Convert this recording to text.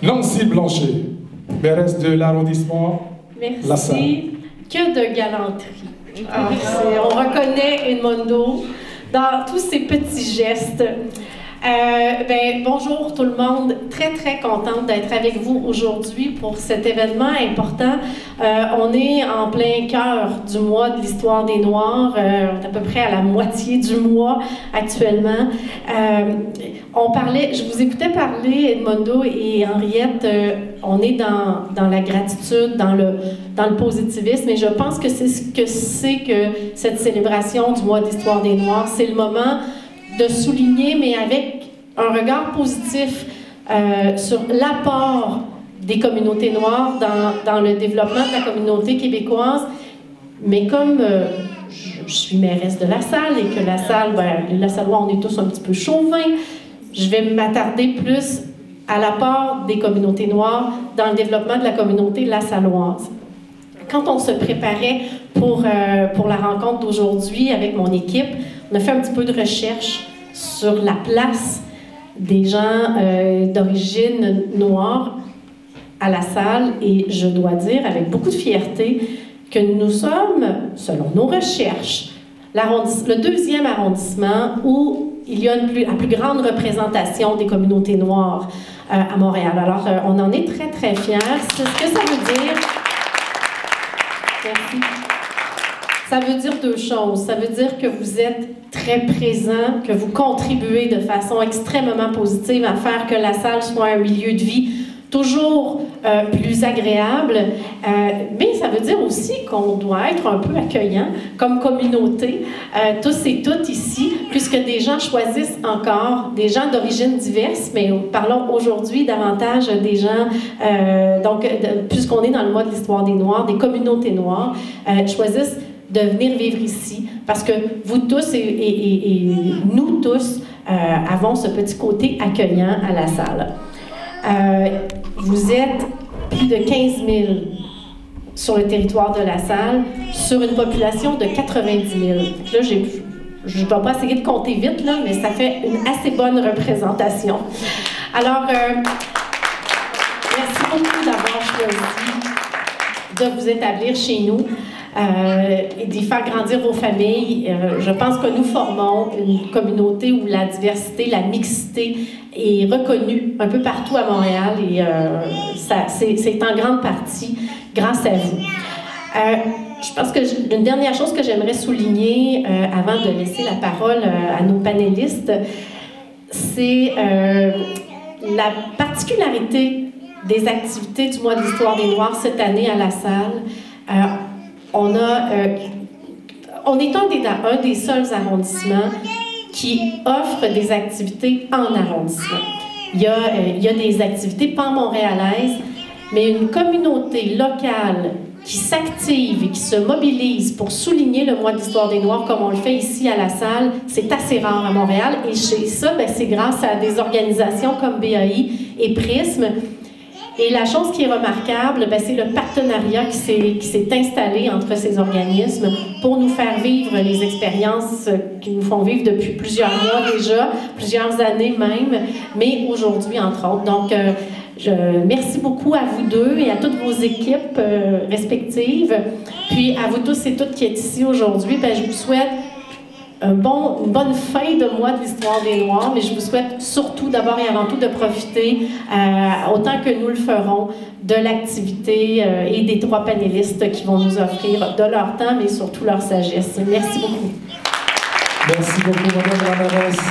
Nancy Blanchet, mairesse de l'arrondissement La Salle. Merci. Que de galanterie. On reconnaît Edmundo dans tous ces petits gestes. Bonjour tout le monde, très contente d'être avec vous aujourd'hui pour cet événement important. On est en plein cœur du mois de l'histoire des Noirs, on est à peu près à la moitié du mois actuellement. Je vous écoutais parler, Edmundo et Henriette, on est dans la gratitude, dans le positivisme, et je pense que c'est ce que c'est que cette célébration du mois de l'histoire des Noirs. C'est le moment de souligner, mais avec un regard positif sur l'apport des communautés noires dans le développement de la communauté québécoise. Mais comme je suis mairesse de La Salle et que La Salle, les Sallois, on est tous un petit peu chauvins, je vais m'attarder plus à l'apport des communautés noires dans le développement de la communauté lassalloise. Quand on se préparait pour la rencontre d'aujourd'hui avec mon équipe, on a fait un petit peu de recherche sur la place des gens d'origine noire à La Salle, et je dois dire avec beaucoup de fierté que nous sommes, selon nos recherches, le deuxième arrondissement où il y a la plus grande représentation des communautés noires à Montréal. Alors, on en est très fiers. C'est ce que ça veut dire. Merci. Ça veut dire deux choses. Ça veut dire que vous êtes très présent, que vous contribuez de façon extrêmement positive à faire que La Salle soit un milieu de vie toujours plus agréable, mais ça veut dire aussi qu'on doit être un peu accueillant comme communauté, tous et toutes ici, puisque des gens choisissent encore, des gens d'origine diverse, mais parlons aujourd'hui davantage des gens, puisqu'on est dans le mois de l'histoire des Noirs, des communautés noires, choisissent de venir vivre ici, parce que vous tous et nous tous avons ce petit côté accueillant à La Salle. Vous êtes plus de 15 000 sur le territoire de La Salle, sur une population de 90 000. Là, je ne vais pas essayer de compter vite, là, mais ça fait une assez bonne représentation. Alors, merci beaucoup d'avoir choisi de vous établir chez nous et d'y faire grandir vos familles. Je pense que nous formons une communauté où la diversité, la mixité est reconnue un peu partout à Montréal, et c'est en grande partie grâce à vous. Je pense que une dernière chose que j'aimerais souligner avant de laisser la parole à nos panélistes, c'est la particularité des activités du mois de l'histoire des Noirs cette année à La Salle. On est un des seuls arrondissements qui offre des activités en arrondissement. Il y a des activités pan-montréalaises, mais une communauté locale qui s'active et qui se mobilise pour souligner le mois de l'histoire des Noirs comme on le fait ici à La Salle, c'est assez rare à Montréal. Et chez ça, c'est grâce à des organisations comme BAI et Prisme. Et la chose qui est remarquable, c'est le partenariat qui s'est installé entre ces organismes pour nous faire vivre les expériences qui nous font vivre depuis plusieurs mois déjà, plusieurs années même, mais aujourd'hui entre autres. Donc, merci beaucoup à vous deux et à toutes vos équipes respectives. Puis à vous tous et toutes qui êtes ici aujourd'hui, je vous souhaite une bonne fin de mois de l'histoire des Noirs, mais je vous souhaite surtout, d'abord et avant tout, de profiter, autant que nous le ferons, de l'activité et des trois panélistes qui vont nous offrir de leur temps, mais surtout leur sagesse. Merci beaucoup. Merci beaucoup, Madame la mairesse.